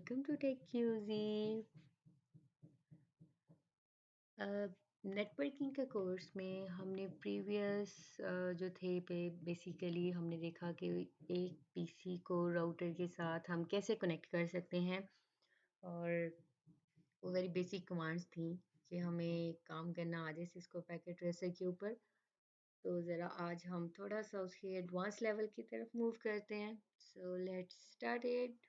Welcome to tech Q G. Networking के course में हमने प्रीवियस जो थे पे बेसिकली हमने देखा कि एक पीसी को राउटर के साथ हम कैसे कनेक्ट कर सकते हैं। और वो वेरी बेसिक कमांड्स थी कि हमें काम करना आधे सिस्को पैकेट ट्रेसर के ऊपर। तो ज़रा आज हम थोड़ा सा उसके एडवांस लेवल की तरफ मूव करते हैं। So let's start it.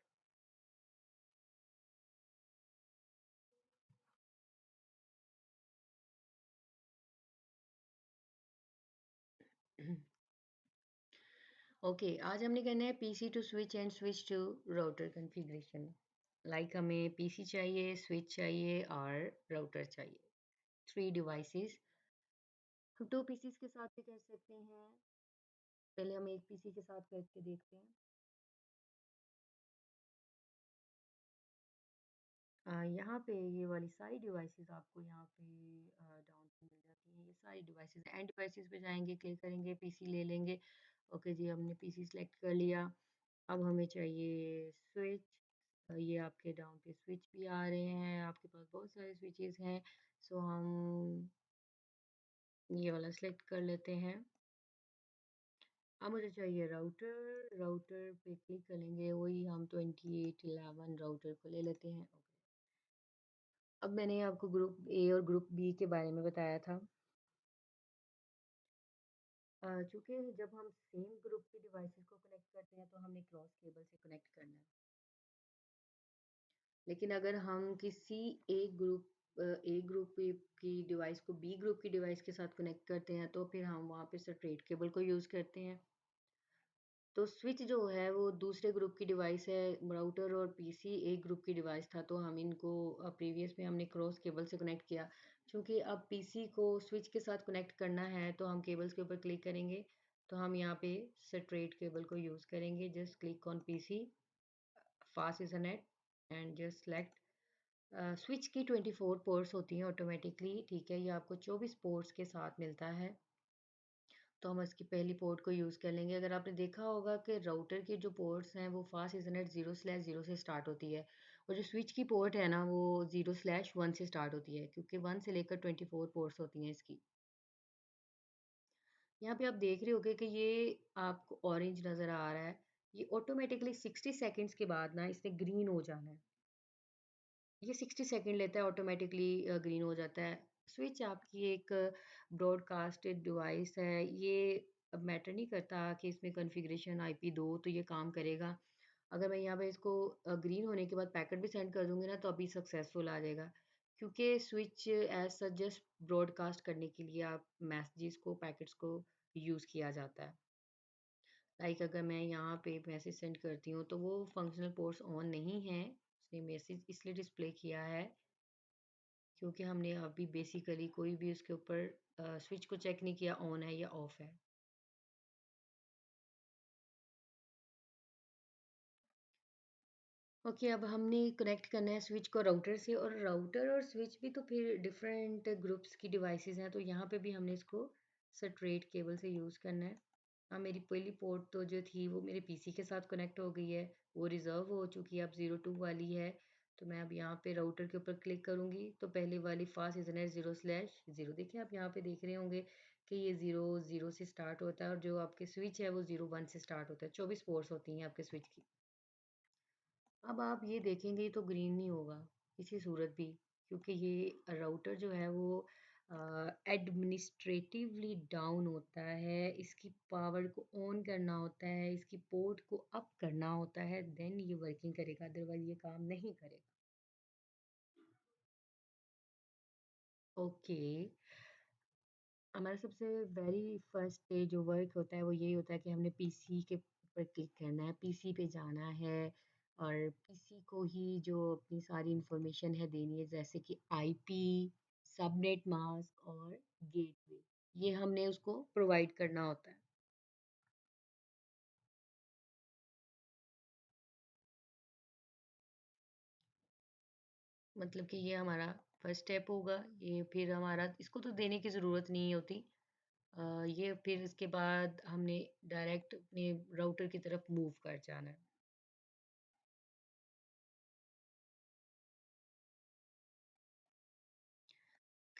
Okay, आज हमने करना है PC to switch and switch to router configuration. Like हमें पीसी चाहिए, स्विच चाहिए और राउटर चाहिए। Three devices. हम दो पीसीस के साथ भी कर सकते हैं। पहले हम एक पीसी के साथ करके देखते हैं। यहाँ पे ये वाली सारी डिवाइसेस आपको यहाँ पे डाउन पे मिल जाती हैं। ये सारी डिवाइसेस एंड डिवाइसेस पे जाएंगे, क्लिक करेंगे, पीसी ले लेंगे। ओके जी, हमने पीसी सेलेक्ट कर लिया। अब हमें चाहिए स्विच। ये आपके डाउन पे स्विच भी आ रहे हैं, आपके पास बहुत सारे स्विचेस हैं। सो हम ये वाला सेलेक्ट कर लेते हैं। अब मुझे चाहिए राउटर। राउटर पे क्लिक करेंगे, वही हम 2811 राउटर को ले लेते हैं। अब मैंने आपको ग्रुप ए और ग्रुप बी के बारे में बताया था। चूँकि जब हम सेम ग्रुप की डिवाइसेस को कनेक्ट करते हैं तो हमने क्रॉस केबल से कनेक्ट करना है। लेकिन अगर हम किसी एक ग्रुप की डिवाइस को बी ग्रुप की डिवाइस के साथ कनेक्ट करते हैं तो फिर हम वहाँ पे स्ट्रेट केबल को यूज़ करते हैं। तो स्विच जो है वो दूसरे ग्रुप की डिवाइस है। राउटर और पीसी एक ग्रुप की डिवाइस था, तो हम इनको प्रीवियस में हमने क्रॉस केबल से कनेक्ट किया। क्योंकि अब पीसी को स्विच के साथ कनेक्ट करना है तो हम केबल्स के ऊपर क्लिक करेंगे। तो हम यहाँ पे स्ट्रेट केबल को यूज़ करेंगे। Just click on PC, fast Ethernet and just select. Switch की 24 पोर्ट्स होती हैं ऑटोमेटिकली, ठीक है। ये आपको 24 पोर्ट्स के साथ मिलता है। तो हम इसकी पहली पोर्ट को यूज़ कर लेंगे। अगर आपने देखा होगा कि राउटर के जो पोर्ट्स हैं वो फास्ट इथरनेट 0/0 से स्टार्ट होती है, और जो स्विच की पोर्ट है ना वो 0/1 से स्टार्ट होती है, क्योंकि 1 से लेकर 24 पोर्ट्स होती हैं इसकी। यहाँ पे आप देख रहे होगे कि ये आपको ऑरेंज नज़र आ रहा है। ये ऑटोमेटिकली 60 सेकंड्स के बाद ना इसने ग्रीन हो जाना है। ये 60 सेकंड लेता है, ऑटोमेटिकली ग्रीन हो जाता है। स्विच आपकी एक ब्रॉडकास्टेड डिवाइस है। ये अब मैटर नहीं करता कि इसमें कॉन्फ़िगरेशन आईपी दो तो ये काम करेगा। अगर मैं यहाँ पे इसको ग्रीन होने के बाद पैकेट भी सेंड कर दूँगी ना तो अभी सक्सेसफुल आ जाएगा। क्योंकि switch as such just broadcast करने के लिए आप मैसेजेस को, पैकेट्स को यूज़ किया जाता है। लाइक अगर मैं यहाँ पे मैसेज सेंड करती हूँ तो वो फंक्शनल पोर्ट्स ऑन नहीं है। उसने मैसेज इसलिए डिस्प्ले किया है क्योंकि हमने अभी बेसिकली कोई भी उसके ऊपर स्विच को चेक नहीं किया ऑन है या ऑफ है। ओके, अब हमने कनेक्ट करना है स्विच को राउटर से, और राउटर और स्विच भी तो फिर डिफरेंट ग्रुप्स की डिवाइसेस हैं, तो यहाँ पे भी हमने इसको स्ट्रेट केबल से यूज़ करना है। हाँ, मेरी पहली पोर्ट तो जो थी वो मेरे पीसी के साथ कनेक्ट हो गई है, वो रिज़र्व हो चुकी है, अब 02 वाली है। तो मैं अब यहाँ पे राउटर के ऊपर क्लिक करूँगी तो पहले वाली फास्ट इथरनेट 0/0, देखिए आप यहाँ पे देख रहे होंगे कि ये 0/0 से स्टार्ट होता है, और जो आपके स्विच है वो 0/1 से स्टार्ट होता है। 24 पोर्ट्स होती हैं आपके स्विच की। अब आप ये देखेंगे तो ग्रीन नहीं होगा किसी सूरत भी, क्योंकि ये राउटर जो है वो एडमिनिस्ट्रेटिवली डाउन होता है। इसकी पावर को ऑन करना होता है, इसकी पोर्ट को अप करना होता है, देन ये वर्किंग करेगा, अदरवाइज ये काम नहीं करेगा। ओके, हमारा सबसे वेरी फर्स्ट पे जो वर्क होता है वो यही होता है कि हमने पीसी के ऊपर क्लिक करना है, पीसी पे जाना है, और पीसी को ही जो अपनी सारी इंफॉर्मेशन है देनी है, जैसे कि आईपी, सबनेट मास्क और गेटवे। ये हमने उसको प्रोवाइड करना होता है। मतलब कि ये हमारा फर्स्ट स्टेप होगा। ये फिर हमारा इसको तो देने की ज़रूरत नहीं होती। ये फिर इसके बाद हमने डायरेक्ट अपने राउटर की तरफ मूव कर जाना है।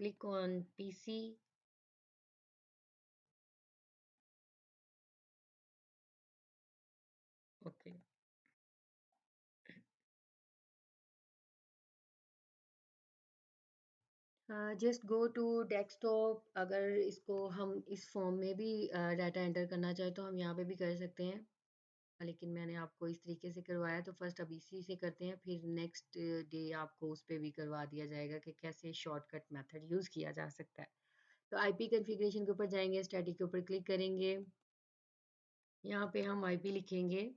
Click on PC. Okay. Just go to desktop. अगर इसको हम इस फॉर्म में भी डाटा एंटर करना चाहे तो हम यहाँ पे भी कर सकते हैं, लेकिन मैंने आपको इस तरीके से करवाया तो फर्स्ट अब इसी से करते हैं, फिर नेक्स्ट डे आपको उस पर भी करवा दिया जाएगा कि कैसे शॉर्टकट मेथड यूज़ किया जा सकता है। तो आईपी कॉन्फ़िगरेशन के ऊपर जाएंगे, स्टैटिक के ऊपर क्लिक करेंगे, यहाँ पे हम आईपी लिखेंगे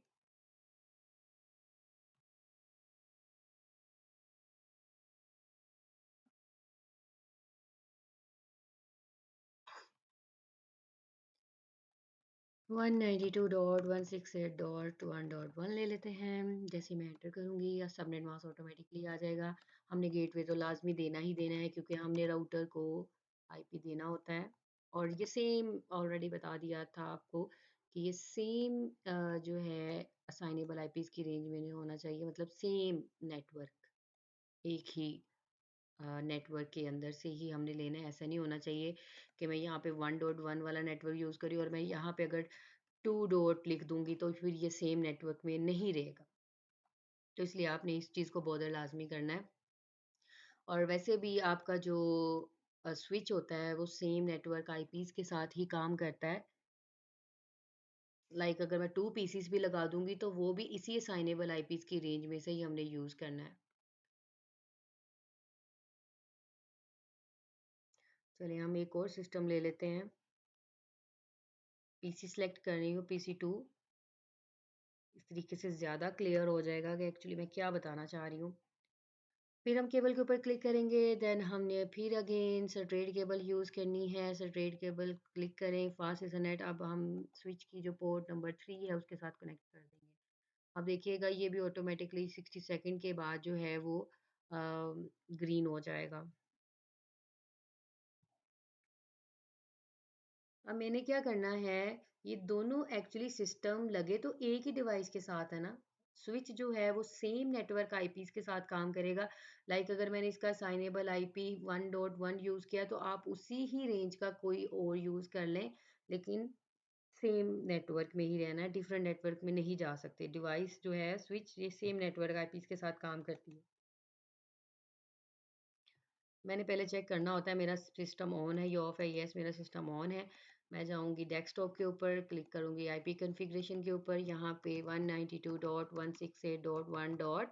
192.168.1.1 ले लेते हैं। जैसे मैं एंटर करूँगी या सबनेट मास्क ऑटोमेटिकली आ जाएगा। हमने गेटवे तो लाजमी देना ही देना है क्योंकि हमने राउटर को आईपी देना होता है। और ये सेम ऑलरेडी बता दिया था आपको कि ये सेम जो है असाइनेबल आईपीज़ की रेंज में होना चाहिए, मतलब सेम नेटवर्क, एक ही नेटवर्क के अंदर से ही हमने लेना है। ऐसा नहीं होना चाहिए कि मैं यहाँ पे 1.1 वाला नेटवर्क यूज़ करी और मैं यहाँ पे अगर 2 डॉट लिख दूँगी तो फिर ये सेम नेटवर्क में नहीं रहेगा। तो इसलिए आपने इस चीज़ को बॉदर लाज़मी करना है। और वैसे भी आपका जो स्विच होता है वो सेम नेटवर्क आईपीज़ के साथ ही काम करता है। लाइक अगर मैं 2 पीसीस भी लगा दूँगी तो वो भी इसी असाइनेबल आईपीज़ की रेंज में से ही हमने यूज़ करना है। चलिए हम एक और सिस्टम ले लेते हैं। पीसी सेलेक्ट कर रही हूँ, पीसी 2। इस तरीके से ज़्यादा क्लियर हो जाएगा कि एक्चुअली मैं क्या बताना चाह रही हूँ। फिर हम केबल के ऊपर क्लिक करेंगे, देन हमने फिर अगेन स्ट्रेट केबल यूज़ करनी है। स्ट्रेट केबल क्लिक करें, फास्ट इथरनेट। अब हम स्विच की जो पोर्ट नंबर 3 है उसके साथ कनेक्ट कर देंगे। अब देखिएगा ये भी ऑटोमेटिकली 60 सेकंड के बाद जो है वो ग्रीन हो जाएगा। अब मैंने क्या करना है, ये दोनों एक्चुअली सिस्टम लगे तो एक ही डिवाइस के साथ है ना। स्विच जो है वो सेम नेटवर्क आईपीस के साथ काम करेगा। लाइक अगर मैंने इसका साइनेबल आईपी 1.1 यूज़ किया तो आप उसी ही रेंज का कोई और यूज़ कर लें, लेकिन सेम नेटवर्क में ही रहना है, डिफरेंट नेटवर्क में नहीं जा सकते। डिवाइस जो है स्विच ये सेम नेटवर्क आईपीस के साथ काम करती है। मैंने पहले चेक करना होता है मेरा सिस्टम ऑन है या ऑफ है। यस, मेरा सिस्टम ऑन है। मैं जाऊंगी डेस्कटॉप के ऊपर, क्लिक करूंगी आईपी कॉन्फ़िगरेशन के ऊपर, यहाँ पे 192.168.1 डॉट।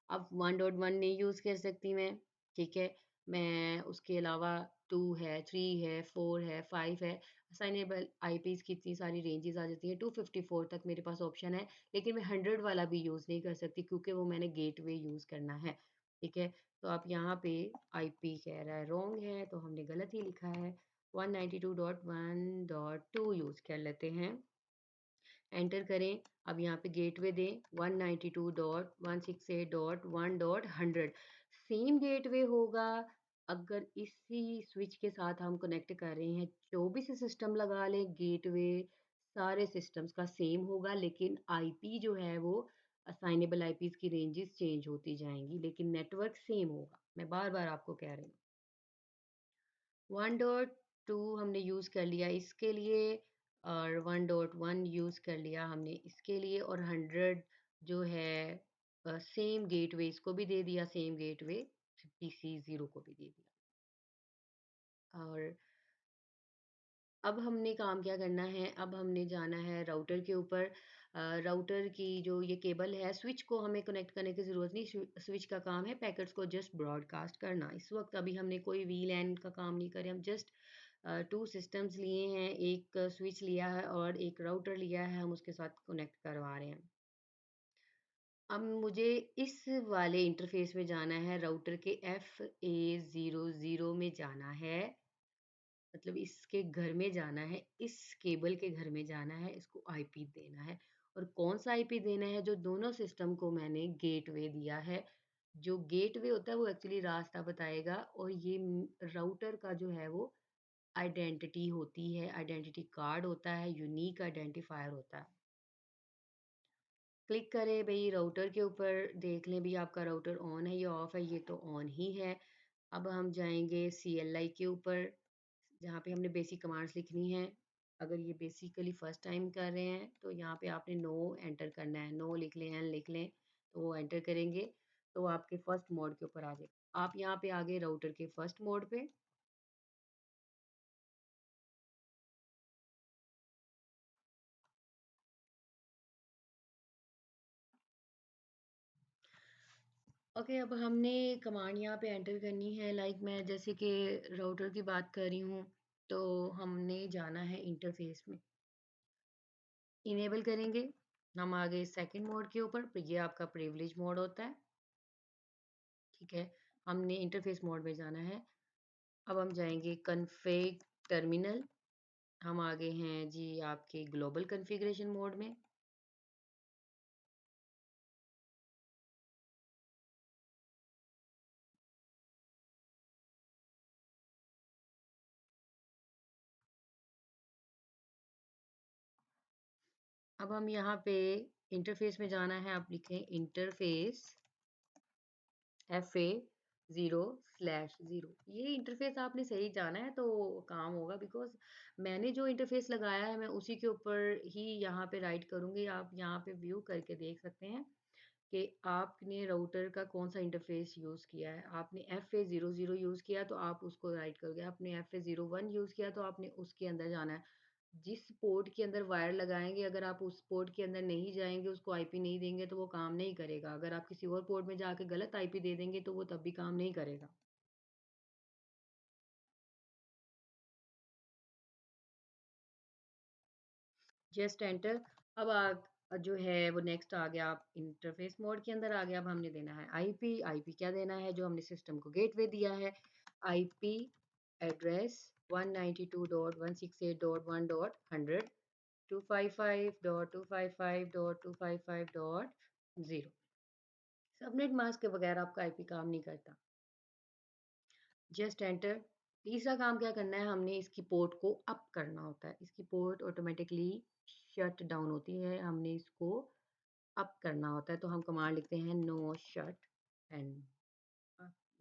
अब 1.1 नहीं यूज़ कर सकती मैं, ठीक है। मैं उसके अलावा 2 है, 3 है, 4 है, 5 है। असाइनेबल आईपीज़ की इतनी सारी रेंजेस आ जाती हैं, 254 तक मेरे पास ऑप्शन है। लेकिन मैं 100 वाला भी यूज़ नहीं कर सकती क्योंकि वो मैंने गेटवे यूज़ करना है, ठीक है। तो आप यहाँ पे आईपी कह रहा है रॉन्ग है तो हमने गलत ही लिखा है। 192.1.2 यूज़ कर लेते हैं, एंटर करें। अब यहाँ पे गेटवे दें 192.168.1.100। सेम गेटवे होगा। अगर इसी स्विच के साथ हम कनेक्ट कर रहे हैं 24 सिस्टम लगा लें, गेटवे सारे सिस्टम्स का सेम होगा, लेकिन आईपी जो है वो असाइनेबल आईपीज की रेंजेस चेंज होती जाएंगी, लेकिन नेटवर्क सेम होगा। मैं बार बार आपको कह रही हूँ। 1.2 हमने यूज़ कर लिया इसके लिए, और 1.1 यूज़ कर लिया हमने इसके लिए, और 100 जो है सेम गेटवे इसको भी दे दिया, सेम गेटवे पीसी 0 को भी दे दिया। और अब हमने काम क्या करना है, अब हमने जाना है राउटर के ऊपर। राउटर की जो ये केबल है, स्विच को हमें कनेक्ट करने की ज़रूरत नहीं। स्विच का काम है पैकेट्स को जस्ट ब्रॉडकास्ट करना। इस वक्त अभी हमने कोई वीलैन का काम नहीं करे, हम जस्ट 2 सिस्टम्स लिए हैं, एक स्विच लिया है और एक राउटर लिया है, हम उसके साथ कनेक्ट करवा रहे हैं। अब मुझे इस वाले इंटरफेस में जाना है, राउटर के FA00 में जाना है, मतलब इसके घर में जाना है, इस केबल के घर में जाना है, इसको आईपी देना है। और कौन सा आईपी देना है, जो दोनों सिस्टम को मैंने गेटवे दिया है। जो गेटवे होता है वो एक्चुअली रास्ता बताएगा, और ये राउटर का जो है वो आइडेंटिटी होती है, आइडेंटिटी कार्ड होता है, यूनिक आइडेंटिफायर होता है। क्लिक करें भाई राउटर के ऊपर, देख लें भी आपका राउटर ऑन है या ऑफ है। ये तो ऑन ही है। अब हम जाएंगे CLI के ऊपर, जहाँ पे हमने बेसिक कमांड्स लिखनी है। अगर ये बेसिकली फर्स्ट टाइम कर रहे हैं तो यहाँ पे आपने नो एंटर करना है, नो लिख लें, एन लिख लें, तो वो एंटर करेंगे तो वो आपके फर्स्ट मोड के ऊपर आ जाए। आप यहाँ पे आ गए राउटर के फर्स्ट मोड पे। ओके, अब हमने कमांड यहाँ पे एंटर करनी है। लाइक मैं जैसे कि राउटर की बात कर रही हूँ, तो हमने जाना है इंटरफेस में, इनेबल करेंगे। हम आ गए सेकंड मोड के ऊपर, ये आपका प्रिविलेज मोड होता है। ठीक है, हमने इंटरफेस मोड में जाना है। अब हम जाएंगे कन्फिग टर्मिनल। हम आ गए हैं जी आपके ग्लोबल कॉन्फ़िगरेशन मोड में। अब हम यहाँ पे इंटरफेस में जाना है। आप लिखें इंटरफेस FA0/0। ये इंटरफेस आपने सही जाना है तो काम होगा, बिकॉज मैंने जो इंटरफेस लगाया है मैं उसी के ऊपर ही यहाँ पे राइट करूँगी। आप यहाँ पे व्यू करके देख सकते हैं कि आपने राउटर का कौन सा इंटरफेस यूज़ किया है। आपने FA00 यूज़ किया तो आप उसको राइट करोगे, आपने FA01 यूज़ किया तो आपने उसके अंदर जाना है। जिस पोर्ट के अंदर वायर लगाएंगे, अगर आप उस पोर्ट के अंदर नहीं जाएंगे, उसको आईपी नहीं देंगे तो वो काम नहीं करेगा। अगर आप किसी और पोर्ट में जाके गलत आईपी दे देंगे तो वो तब भी काम नहीं करेगा। Just enter. अब जो है वो नेक्स्ट आ गया, आप इंटरफेस मोड के अंदर आ गया। अब हमने देना है आईपी। आईपी क्या देना है? जो हमने सिस्टम को गेटवे दिया है, आईपी एड्रेस 192.168.1.100 255.255.255.0। सबनेट मास्क के बगैर आपका आईपी काम नहीं करता। Just enter. तीसरा काम क्या करना है? हमने इसकी पोर्ट को अप करना होता है। इसकी पोर्ट ऑटोमेटिकली शट डाउन होती है, हमने इसको अप करना होता है। तो हम कमांड लिखते हैं no shut, and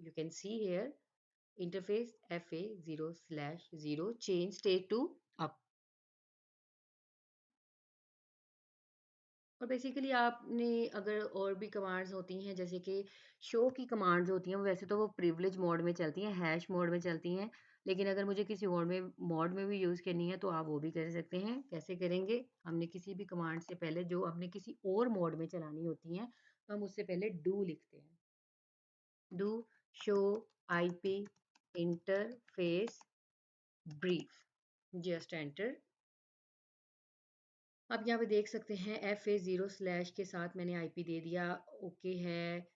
you can see here interface FA0/0 change state to up. और बेसिकली आपने अगर और भी कमांड्स होती हैं, जैसे कि शो की कमांड्स होती हैं, वैसे तो वो प्रिविलेज मोड में चलती हैं, हैश मोड में चलती हैं। लेकिन अगर मुझे किसी मोड में भी यूज़ करनी है तो आप वो भी कर सकते हैं। कैसे करेंगे? हमने किसी भी कमांड से पहले, जो हमने किसी और मोड में चलानी होती हैं, तो हम उससे पहले डू लिखते हैं। Do show IP interface brief. Just enter. आप यहाँ पे देख सकते हैं FA0/ के साथ मैंने आईपी दे दिया, ओके है,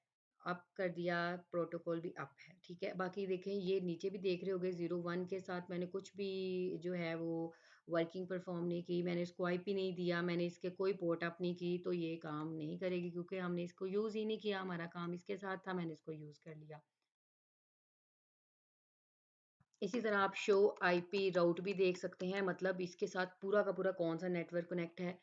अप कर दिया, प्रोटोकॉल भी अप है। ठीक है, बाकी देखें ये नीचे भी देख रहे होंगे 01 के साथ मैंने कुछ भी जो है वो वर्किंग परफॉर्म नहीं की, मैंने इसको आईपी नहीं दिया, मैंने इसके कोई पोर्ट अप नहीं की, तो ये काम नहीं करेगी क्योंकि हमने इसको यूज़ ही नहीं किया। हमारा काम इसके साथ था, मैंने इसको यूज़ कर लिया। इसी तरह आप शो आईपी राउट भी देख सकते हैं, मतलब इसके साथ पूरा का पूरा कौन सा नेटवर्क कनेक्ट है।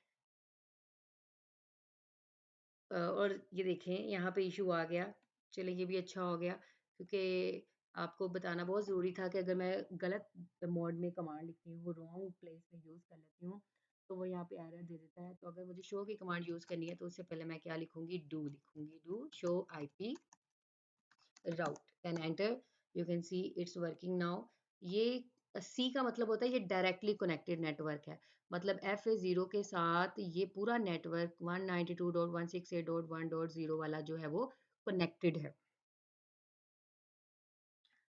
और ये देखें यहाँ पे इशू आ गया। चलिए ये भी अच्छा हो गया, क्योंकि आपको बताना बहुत ज़रूरी था कि अगर मैं गलत मोड में कमांड लिखती हूँ, वो रॉन्ग प्लेस में यूज़ कर लेती हूँ, तो वो यहाँ पे एरर दे देता है। तो अगर मुझे शो की कमांड यूज़ करनी है तो उससे पहले मैं क्या लिखूंगी? डू लिखूंगी। Do show IP route, then enter. You can see it's working now. ये सी का मतलब होता है ये डायरेक्टली कनेक्टेड नेटवर्क है। मतलब FA0 के साथ ये पूरा नेटवर्क 192.168.1.0 वाला जो है वो कनेक्टेड है।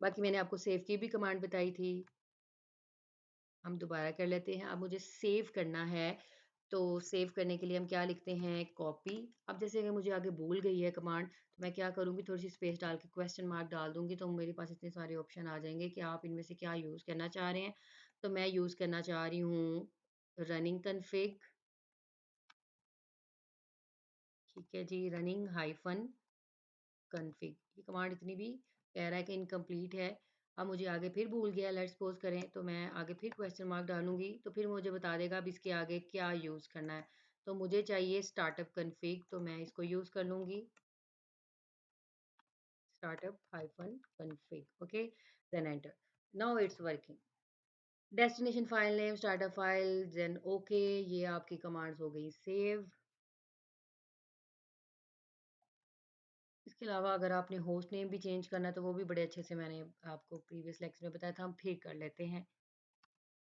बाकी मैंने आपको सेव की भी कमांड बताई थी, हम दोबारा कर लेते हैं। अब मुझे सेव करना है, तो सेव करने के लिए हम क्या लिखते हैं? कॉपी। अब जैसे अगर मुझे आगे भूल गई है कमांड, तो मैं क्या करूँगी? थोड़ी सी स्पेस डाल के क्वेश्चन मार्क डाल दूंगी, तो मेरे पास इतने सारे ऑप्शन आ जाएंगे कि आप इनमें से क्या यूज़ करना चाह रहे हैं। तो मैं यूज़ करना चाह रही हूँ रनिंग कन्फिग। ठीक है जी, रनिंग हाइफन कन्फिग। ये कमांड इतनी भी कह रहा है कि इनकम्प्लीट है। अब मुझे आगे फिर भूल गया, लेट्स सपोज करें, तो मैं आगे फिर क्वेश्चन मार्क डालूंगी, तो फिर मुझे बता देगा अब इसके आगे क्या यूज़ करना है। तो मुझे चाहिए स्टार्टअप कन्फिग, तो मैं इसको यूज़ कर लूँगी। startup hyphen config. Okay, then enter. Now it's working. Destination file name startup file then okay, ये आपकी कमांड्स हो गई सेव। इसके अलावा अगर आपने होस्ट नेम भी चेंज करना है तो वो भी बड़े अच्छे से मैंने आपको प्रीवियस लेक्चर में बताया था, हम फिर कर लेते हैं,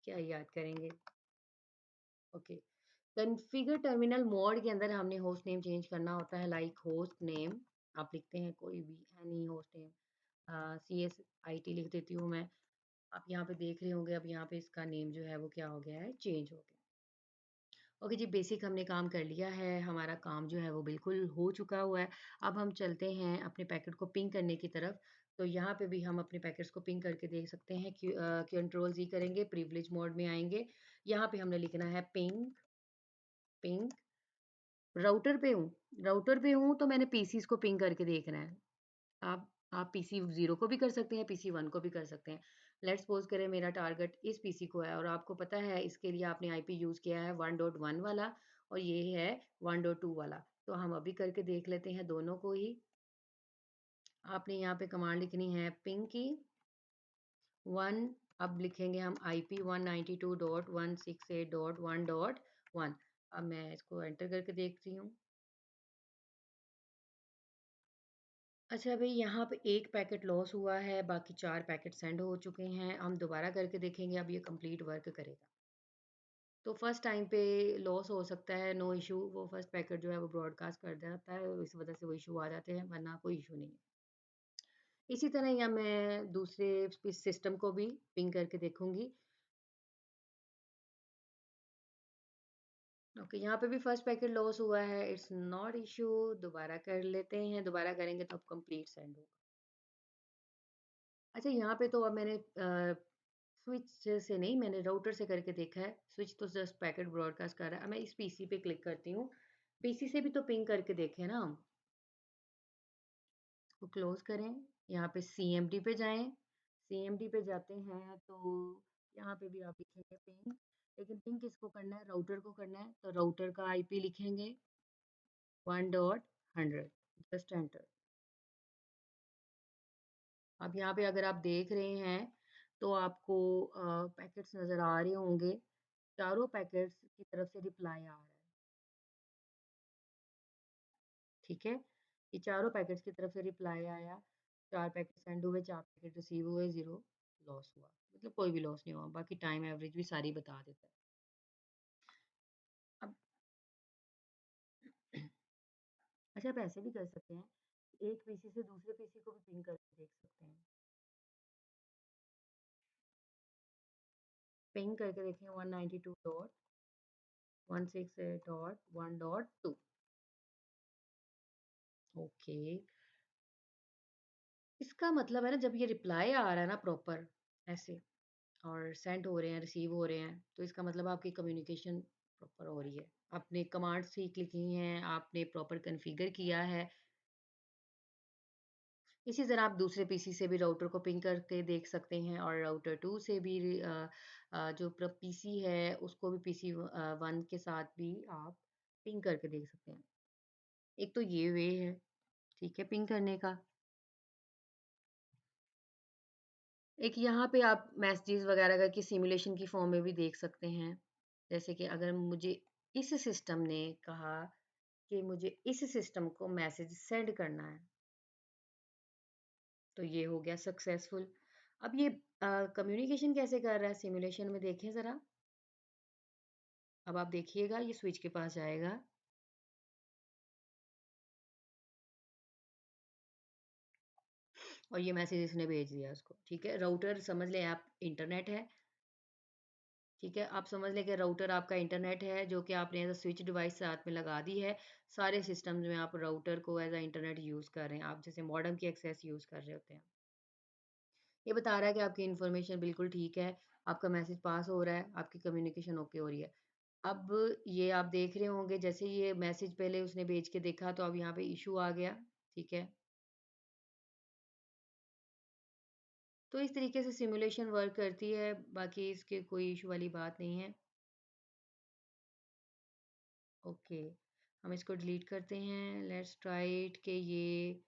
क्या याद करेंगे। ओके, कॉन्फ़िगर टर्मिनल मोड के अंदर हमने होस्ट नेम चेंज करना होता है, लाइक होस्ट नेम आप लिखते हैं कोई भी एनी होस्ट नेम, CSIT लिख देती हूँ मैं। आप यहाँ पे देख रहे होंगे, अब यहाँ पे इसका नेम जो है वो क्या हो गया है, चेंज हो गया। ओके जी, बेसिक हमने काम कर लिया है, हमारा काम जो है वो बिल्कुल हो चुका हुआ है। अब हम चलते हैं अपने पैकेट को पिंग करने की तरफ। तो यहाँ पे भी हम अपने पैकेट्स को पिंग करके देख सकते हैं कि कंट्रोल जी करेंगे, प्रिविलेज मोड में आएंगे। यहाँ पे हमने लिखना है पिंग पिंग। राउटर पे हूँ तो मैंने पीसीस को पिंग करके देखना है। आप पीसी 0 को भी कर सकते हैं, पीसी 1 को भी कर सकते हैं। लेट्स सपोज करें मेरा टारगेट इस पीसी को है और आपको पता है इसके लिए आपने आईपी यूज़ किया है 1.1 वाला और ये है 1.2 वाला। तो हम अभी करके देख लेते हैं दोनों को ही। आपने यहाँ पे कमांड लिखनी है पिंग की 1। अब लिखेंगे हम IP 192.168.1.1। अब मैं इसको एंटर करके देखती हूँ। अच्छा भाई, यहाँ पे एक पैकेट लॉस हुआ है, बाकी 4 पैकेट सेंड हो चुके हैं। हम दोबारा करके देखेंगे, अब ये कंप्लीट वर्क करेगा। तो फर्स्ट टाइम पे लॉस हो सकता है, नो इशू, वो फर्स्ट पैकेट जो है वो ब्रॉडकास्ट कर देता है, इस वजह से वो इशू आ जाते हैं, वरना कोई इशू नहीं है। इसी तरह यहाँ मैं दूसरे सिस्टम को भी पिंग करके देखूंगी। ओके, यहाँ पे भी फर्स्ट पैकेट लॉस हुआ है, इट्स नॉट इशू। दोबारा कर लेते हैं, दोबारा करेंगे तो अब कंप्लीट सेंड होगा। अच्छा, यहाँ पे तो अब मैंने स्विच से नहीं, मैंने राउटर से करके देखा है। स्विच तो जस्ट पैकेट ब्रॉडकास्ट कर रहा है। अब मैं इस पीसी पे क्लिक करती हूँ, पीसी से भी तो पिंग करके देखें ना हम। इसको क्लोज करें, यहाँ पे सीएमडी पे जाएं। सीएमडी पे जाते हैं तो यहाँ पे भी आप लिखेंगे पिंग, लेकिन पिंग किसको करना है, राउटर को करना है, तो राउटर का आईपी लिखेंगे 1.100। Just enter. अब यहाँ पे अगर आप देख रहे हैं तो आपको पैकेट्स नज़र आ रहे होंगे, चारों पैकेट्स की तरफ से रिप्लाई आ रहा है। ठीक है, ये चारों पैकेट्स की तरफ से रिप्लाई आया। 4 पैकेट सेंड हुए, 4 पैकेट रिसीव हुए, 0 लॉस हुआ, मतलब कोई भी लॉस नहीं हुआ। बाकी टाइम एवरेज भी सारी बता देता है। अब अच्छा, आप ऐसे भी कर सकते हैं, एक पीसी से दूसरे पीसी को भी पिंग करके देख सकते हैं। पिंग करके देखें 192.168.1.2। ओके, इसका मतलब है ना, जब ये रिप्लाई आ रहा है ना प्रॉपर ऐसे, और सेंड हो रहे हैं, रिसीव हो रहे हैं, तो इसका मतलब आपकी कम्युनिकेशन प्रॉपर हो रही है। आपने कमांड्स ठीक लिखी हैं, आपने प्रॉपर कॉन्फ़िगर किया है। इसी तरह आप दूसरे पीसी से भी राउटर को पिंग करके देख सकते हैं और राउटर 2 से भी जो पीसी है उसको भी पीसी 1 के साथ भी आप पिंग करके देख सकते हैं। एक तो ये वे है, ठीक है, पिंग करने का। एक यहाँ पे आप मैसेजेस वगैरह करके सिमुलेशन की फॉर्म में भी देख सकते हैं। जैसे कि अगर मुझे इस सिस्टम ने कहा कि मुझे इस सिस्टम को मैसेज सेंड करना है, तो ये हो गया सक्सेसफुल। अब ये कम्युनिकेशन कैसे कर रहा है सिमुलेशन में, देखें ज़रा। अब आप देखिएगा, ये स्विच के पास जाएगा और ये मैसेज इसने भेज दिया उसको। ठीक है, राउटर समझ लें आप इंटरनेट है। ठीक है, आप समझ लें कि राउटर आपका इंटरनेट है, जो कि आपने एज अ स्विच डिवाइस साथ में लगा दी है। सारे सिस्टम्स में आप राउटर को एज अ इंटरनेट यूज़ कर रहे हैं, आप जैसे मॉडेम की एक्सेस यूज़ कर रहे होते हैं। ये बता रहा है कि आपकी इन्फॉर्मेशन बिल्कुल ठीक है, आपका मैसेज पास हो रहा है, आपकी कम्युनिकेशन ओके हो रही है। अब ये आप देख रहे होंगे, जैसे ये मैसेज पहले उसने भेज के देखा तो अब यहाँ पे इशू आ गया। ठीक है, तो इस तरीके से सिमुलेशन वर्क करती है, बाकी इसके कोई इशू वाली बात नहीं है। ओके, हम इसको डिलीट करते हैं। लेट्स ट्राई इट, कि ये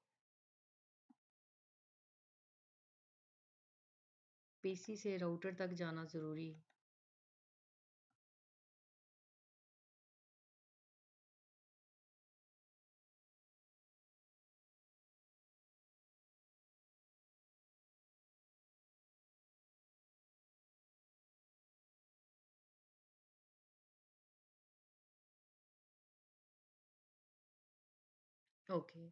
पीसी से राउटर तक जाना ज़रूरी। ओके,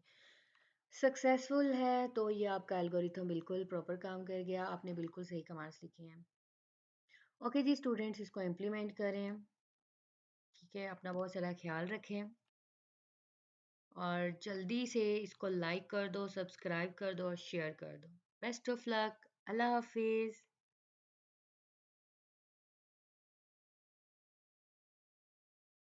सक्सेसफुल है तो ये आपका एल्गोरिथम बिल्कुल प्रॉपर काम कर गया, आपने बिल्कुल सही कमांड्स लिखे हैं। ओके जी स्टूडेंट्स, इसको इम्प्लीमेंट करें, ठीक है? अपना बहुत सारा ख्याल रखें और जल्दी से इसको लाइक कर दो, सब्सक्राइब कर दो और शेयर कर दो। बेस्ट ऑफ लक, अल्लाह हाफिज़।